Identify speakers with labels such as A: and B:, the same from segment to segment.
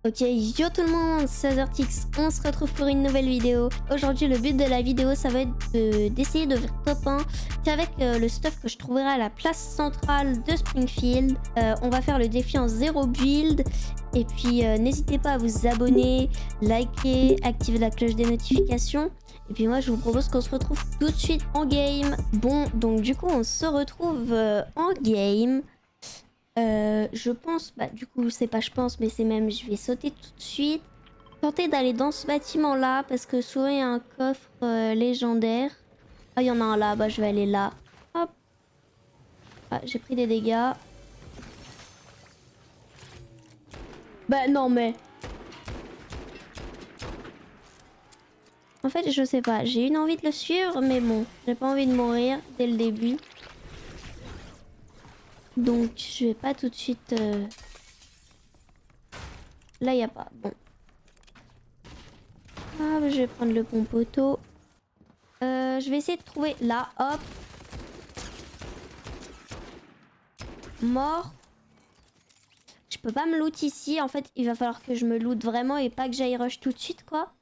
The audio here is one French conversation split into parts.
A: Ok, yo tout le monde, c'est Azertix, on se retrouve pour une nouvelle vidéo. Aujourd'hui, le but de la vidéo, ça va être d'essayer de faire top 1 qu'avec le stuff que je trouverai à la place centrale de Springfield. On va faire le défi en 0 build. Et puis, n'hésitez pas à vous abonner, liker, activer la cloche des notifications. Et puis moi, je vous propose qu'on se retrouve tout de suite en game. Bon, donc du coup, on se retrouve en game. Je pense, bah du coup c'est pas je pense mais c'est même je vais sauter tout de suite. Tenter d'aller dans ce bâtiment là parce que souvent il y a un coffre légendaire. Ah il y en a un là, bah je vais aller là. Hop. Ah j'ai pris des dégâts. Bah non mais... En fait je sais pas, j'ai une envie de le suivre mais bon, j'ai pas envie de mourir dès le début. Donc je vais pas tout de suite... Là il y a pas, bon. Ah bah, je vais prendre le pont poteau. Je vais essayer de trouver là, hop. Mort. Je peux pas me loot ici. En fait, il va falloir que je me loot vraiment et pas que j'aille rush tout de suite, quoi.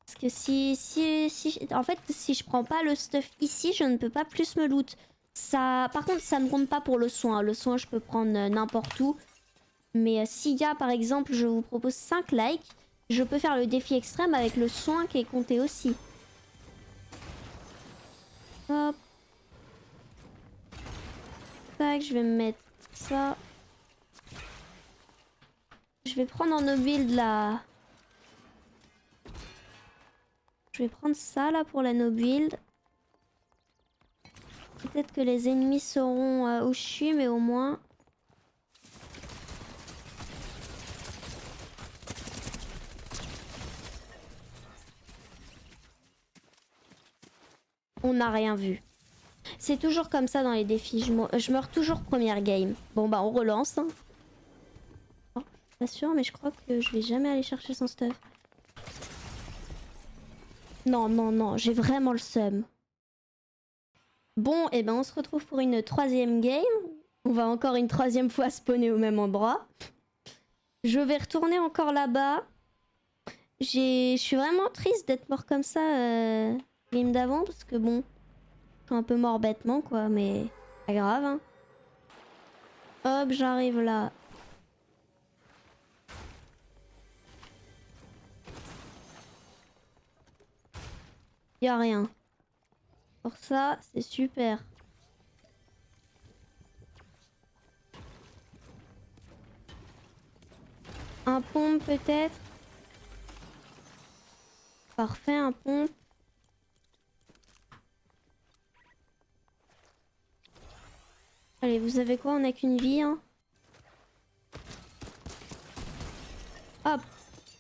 A: Parce que en fait, si je prends pas le stuff ici, je ne peux pas plus me loot. Ça, par contre, ça ne compte pas pour le soin. Le soin, je peux prendre n'importe où. Mais s'il y a, par exemple, je vous propose 5 likes, je peux faire le défi extrême avec le soin qui est compté aussi. Hop. Tac, je vais me mettre ça. Je vais prendre en no build là. Je vais prendre ça là pour la no build. Peut-être que les ennemis sauront où je suis, mais au moins... On n'a rien vu. C'est toujours comme ça dans les défis. Je meurs toujours première game. Bon bah on relance. Hein. Oh, je suis pas sûre, mais je crois que je vais jamais aller chercher son stuff. Non, non, non, j'ai vraiment le seum. Bon, et ben on se retrouve pour une troisième game. On va encore une troisième fois spawner au même endroit. Je vais retourner encore là-bas. Je suis vraiment triste d'être mort comme ça game d'avant parce que bon, je suis un peu mort bêtement quoi, mais pas grave. Hein. Hop, j'arrive là. Y a rien. Pour ça, c'est super. Un pompe peut-être. Parfait, un pompe. Allez, vous savez quoi? On n'a qu'une vie. Hein. Hop.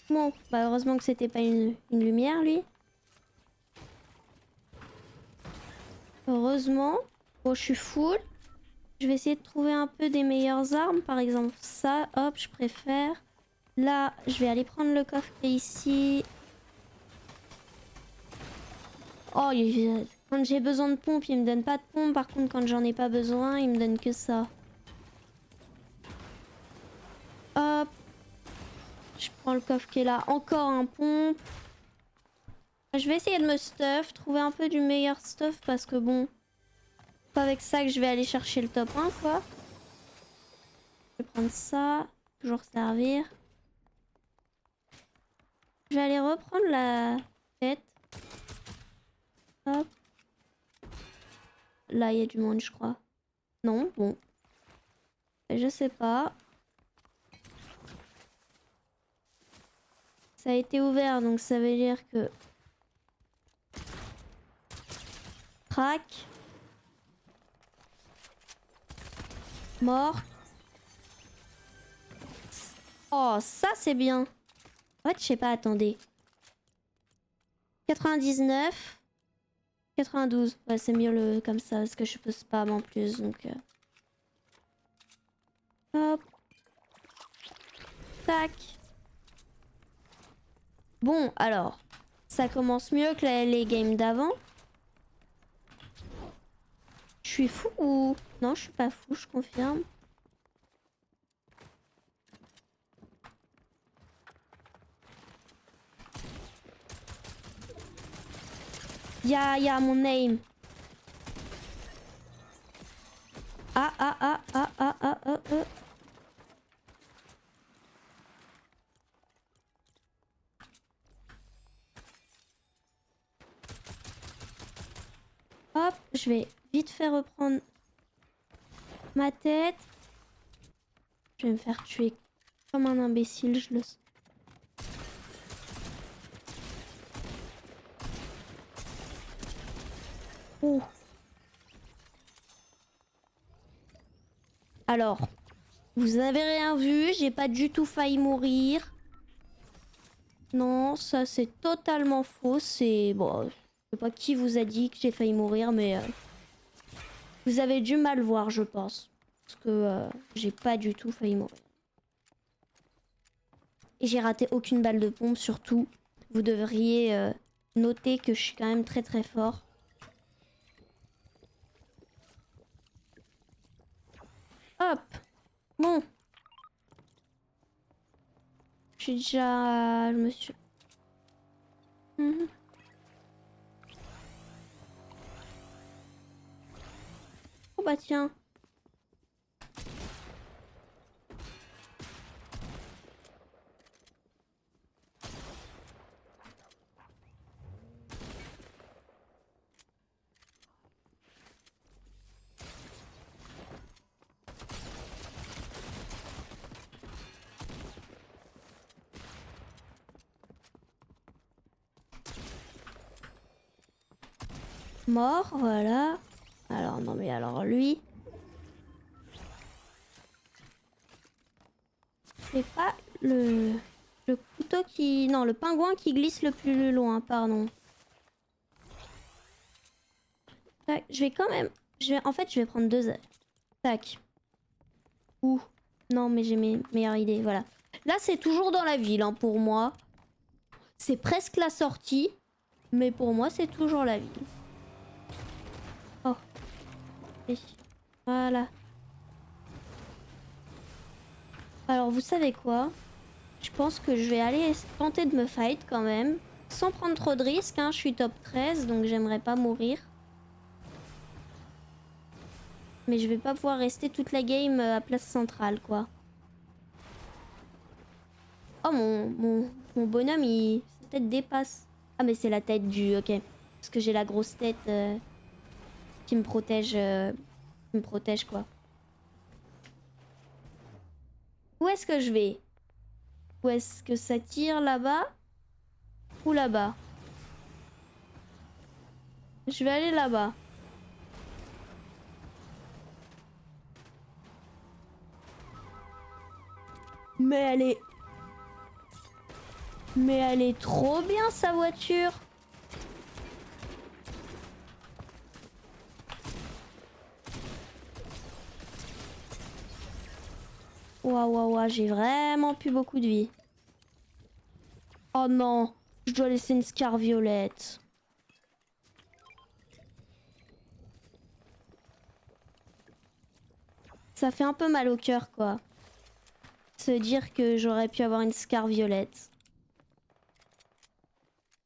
A: Bon, bah heureusement que c'était pas une lumière, lui. Heureusement. Bon, je suis full. Je vais essayer de trouver un peu des meilleures armes. Par exemple, ça. Hop, je préfère. Là, je vais aller prendre le coffre qui est ici. Oh, quand j'ai besoin de pompe, il me donne pas de pompe. Par contre, quand j'en ai pas besoin, il me donne que ça. Hop. Je prends le coffre qui est là. Encore un pompe. Je vais essayer de me stuff, trouver un peu du meilleur stuff parce que bon, c'est pas avec ça que je vais aller chercher le top 1 quoi. Je vais prendre ça, toujours servir. Je vais aller reprendre la tête. Hop. Là, il y a du monde, je crois. Non, bon. Je sais pas. Ça a été ouvert, donc ça veut dire que... Crac. Mort. Oh, ça c'est bien. En fait, je sais pas, attendez. 99. 92. Ouais, c'est mieux le comme ça parce que je peux spam en plus donc. Hop. Tac. Bon, alors. Ça commence mieux que les games d'avant. Je suis fou ou... Non, je suis pas fou, je confirme. Ya, mon aim. Ah. Hop, je vais vite faire reprendre ma tête. Je vais me faire tuer comme un imbécile, je le sais. Ouh. Alors, vous avez rien vu, j'ai pas du tout failli mourir. Non, ça c'est totalement faux. C'est bon, je sais pas qui vous a dit que j'ai failli mourir, mais vous avez dû mal voir, je pense, parce que j'ai pas du tout failli mourir. Et j'ai raté aucune balle de pompe, surtout. Vous devriez noter que je suis quand même très très fort. Hop, bon. Je suis déjà, je me suis. Oh bah tiens. Mort, voilà. Alors non mais alors lui. C'est pas le couteau qui... Non, le pingouin qui glisse le plus loin, pardon. Tac, je vais quand même... En fait, je vais prendre 2 ailes. Tac. Ouh. Non, mais j'ai mes meilleures idées, voilà. Là, c'est toujours dans la ville, hein, pour moi. C'est presque la sortie. Mais pour moi, c'est toujours la ville. Oh. Et voilà. Alors, vous savez quoi? Je pense que je vais aller tenter de me fight quand même. Sans prendre trop de risques, hein. Je suis top 13, donc j'aimerais pas mourir. Mais je vais pas pouvoir rester toute la game à place centrale, quoi. Oh, mon bonhomme, sa tête dépasse. Ah, mais c'est la tête du... Ok. Parce que j'ai la grosse tête qui me protège. Qui me protège, quoi. Où est-ce que je vais? Où est-ce que ça tire? Là-bas? Ou là-bas? Je vais aller là-bas. Mais elle est trop bien, sa voiture. Waouh, j'ai vraiment plus beaucoup de vie. Oh non, je dois laisser une scar violette. Ça fait un peu mal au cœur, quoi. Se dire que j'aurais pu avoir une scar violette.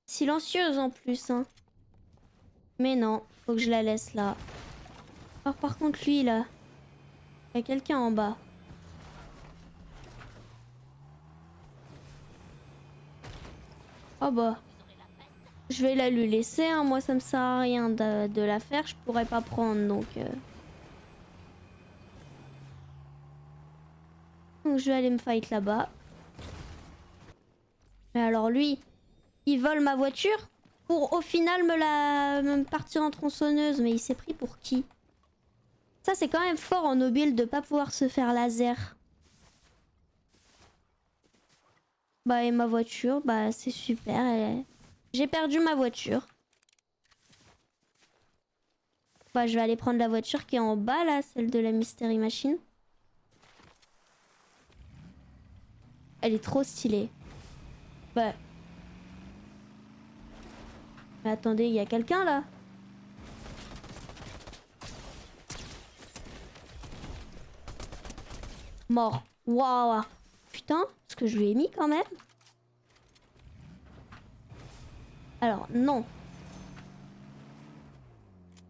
A: Silencieuse en plus, hein. Mais non, faut que je la laisse là. Alors par contre, lui, là. Il y a quelqu'un en bas. Oh bah. Je vais la lui laisser, hein. Moi, ça me sert à rien de la faire. Je pourrais pas prendre, donc... Donc je vais aller me fight là-bas. Mais alors lui, il vole ma voiture pour au final me partir en tronçonneuse. Mais il s'est pris pour qui? Ça c'est quand même fort en no-build de pas pouvoir se faire laser. Bah et ma voiture, bah c'est super. J'ai perdu ma voiture. Bah je vais aller prendre la voiture qui est en bas là, celle de la Mystery Machine. Elle est trop stylée. Bah. Mais attendez, il y a quelqu'un là? Mort. Waouh. Putain, ce que je lui ai mis quand même. Alors, non.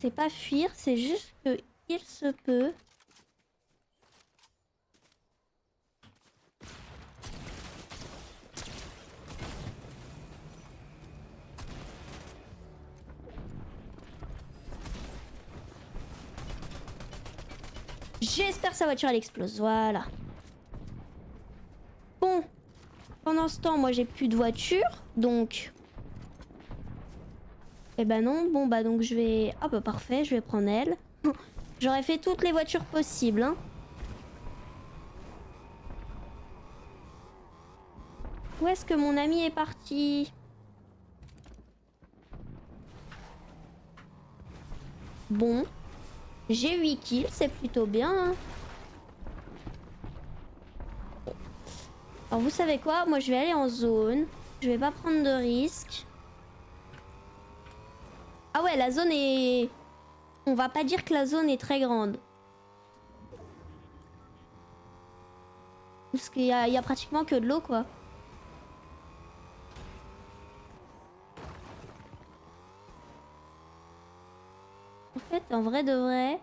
A: C'est pas fuir, c'est juste que il se peut. J'espère que sa voiture elle explose, voilà. Bon, pendant ce temps, moi j'ai plus de voiture, donc... Eh ben non, bon bah donc je vais... Ah bah parfait, je vais prendre elle. J'aurais fait toutes les voitures possibles, hein. Où est-ce que mon ami est parti? Bon, j'ai 8 kills, c'est plutôt bien, hein. Alors vous savez quoi? Moi je vais aller en zone. Je vais pas prendre de risques. Ah ouais, la zone est... On va pas dire que la zone est très grande. Parce qu'il y a pratiquement que de l'eau, quoi. En fait, en vrai de vrai...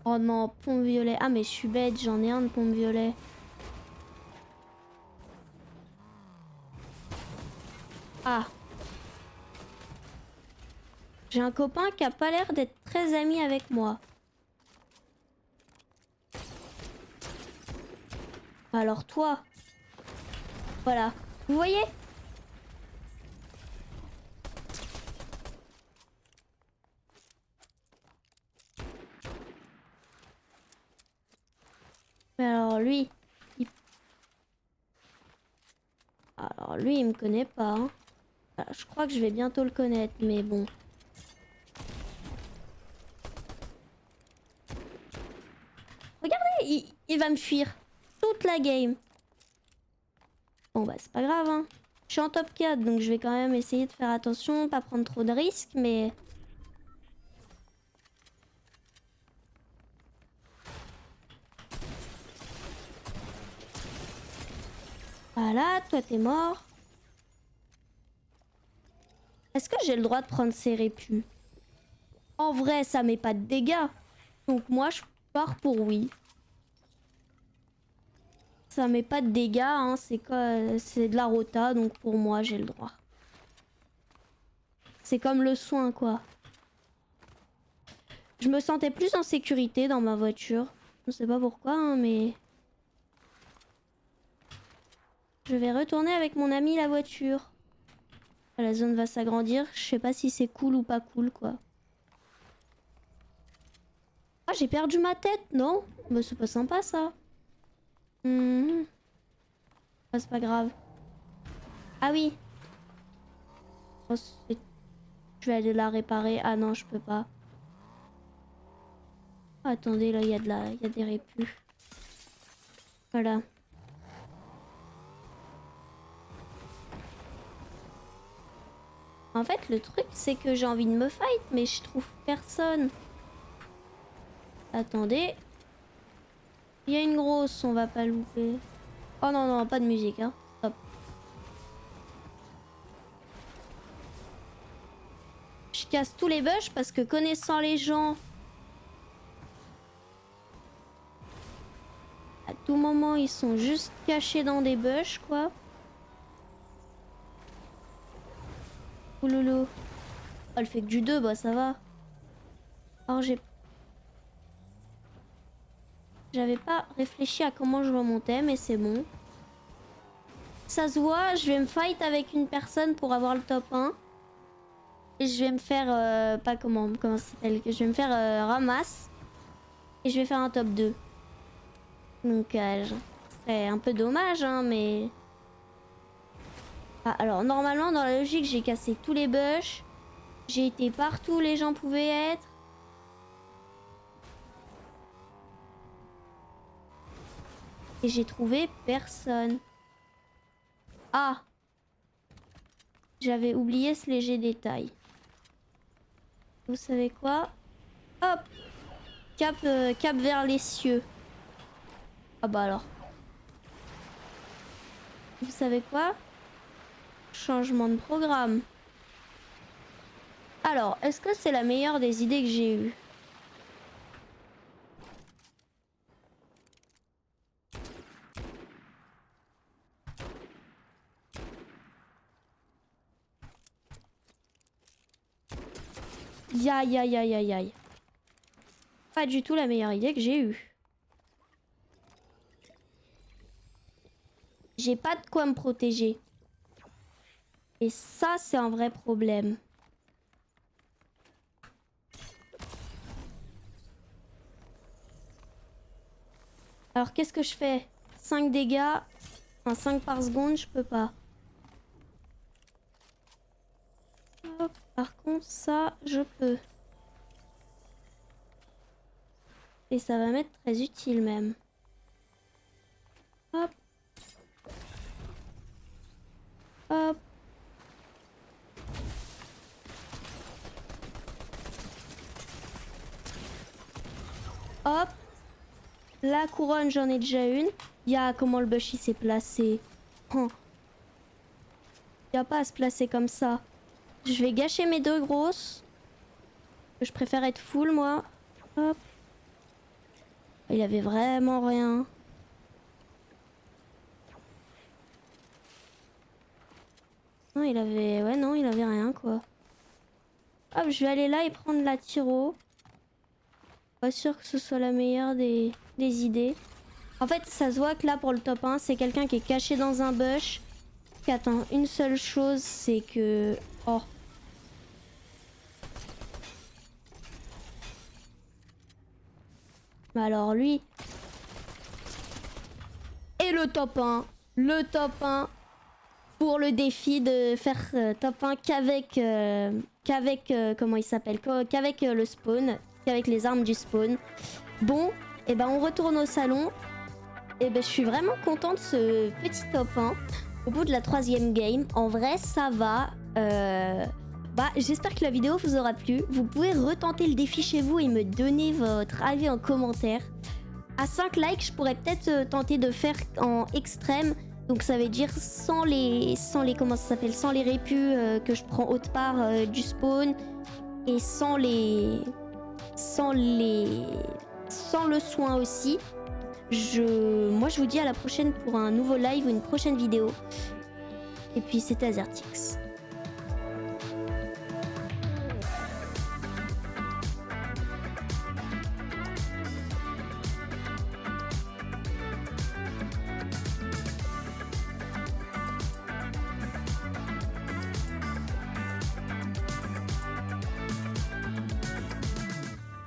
A: Oh non, pompe violet. Ah mais je suis bête, j'en ai un de pompe violet. Ah. J'ai un copain qui a pas l'air d'être très ami avec moi. Alors toi... Voilà. Vous voyez? Mais alors lui... Alors lui, il me connaît pas, hein. Voilà, je crois que je vais bientôt le connaître, mais bon. Regardez, il va me fuir toute la game. Bon bah c'est pas grave, hein. Je suis en top 4, donc je vais quand même essayer de faire attention, pas prendre trop de risques, mais... Voilà, toi t'es mort. Est-ce que j'ai le droit de prendre ces répus? En vrai, ça met pas de dégâts. Donc moi, je pars pour oui. Ça met pas de dégâts, hein. C'est quoi? C'est de la rota, donc pour moi, j'ai le droit. C'est comme le soin, quoi. Je me sentais plus en sécurité dans ma voiture. Je sais pas pourquoi, hein, mais... Je vais retourner avec mon ami la voiture. La zone va s'agrandir. Je sais pas si c'est cool ou pas cool, quoi. Ah, j'ai perdu ma tête, non? Bah, c'est pas sympa, ça. Ah, c'est pas grave. Ah oui. Oh, je vais aller la réparer. Ah non, je peux pas. Ah, attendez, là, il y a des répus. Voilà. En fait, le truc, c'est que j'ai envie de me fight, mais je trouve personne. Attendez. Il y a une grosse, on va pas louper. Oh non, non, pas de musique, hein. Stop. Je casse tous les bush parce que connaissant les gens... À tout moment, ils sont juste cachés dans des bush, quoi. Ouloulou. Oh, elle fait que du 2, bah ça va. Alors j'avais pas réfléchi à comment je remontais, mais c'est bon. Ça se voit, je vais me fight avec une personne pour avoir le top 1. Et je vais me faire... pas comment ça s'appelle? Je vais me faire ramasse. Et je vais faire un top 2. Donc c'est un peu dommage, hein, mais... Ah, alors normalement, dans la logique, j'ai cassé tous les bush. J'ai été partout où les gens pouvaient être. Et j'ai trouvé personne. Ah! J'avais oublié ce léger détail. Vous savez quoi? Hop! Cap vers les cieux. Ah bah alors. Vous savez quoi? Changement de programme. Alors, est-ce que c'est la meilleure des idées que j'ai eues? Aïe, aïe, aïe, aïe, aïe. Pas du tout la meilleure idée que j'ai eue. J'ai pas de quoi me protéger. Et ça, c'est un vrai problème. Alors, qu'est-ce que je fais? 5 dégâts. Enfin, 5 par seconde, je peux pas. Hop. Par contre, ça, je peux. Et ça va m'être très utile même. Hop. Hop. Hop. La couronne, j'en ai déjà une. Il y a comment le bush il s'est placé. Oh. Il n'y a pas à se placer comme ça. Je vais gâcher mes 2 grosses. Je préfère être full, moi. Hop. Il avait vraiment rien. Non, il avait... Ouais, non, il avait rien, quoi. Hop, je vais aller là et prendre la tiro. Pas sûr que ce soit la meilleure des idées. En fait, ça se voit que là, pour le top 1, c'est quelqu'un qui est caché dans un bush. Qui attend une seule chose, c'est que... Oh. Alors lui... Et le top 1. Le top 1 pour le défi de faire top 1 qu'avec... comment il s'appelle? Qu'avec le spawn. Qu'avec les armes du spawn. Bon, et ben on retourne au salon. Et ben je suis vraiment contente de ce petit top 1. Au bout de la 3e game. En vrai, ça va. J'espère que la vidéo vous aura plu. Vous pouvez retenter le défi chez vous et me donner votre avis en commentaire. À 5 likes, je pourrais peut-être tenter de faire en extrême. Donc ça veut dire sans les comment ça s'appelle, sans les répus que je prends autre part du spawn et sans le soin aussi. Moi je vous dis à la prochaine pour un nouveau live ou une prochaine vidéo. Et puis c'était Azertix.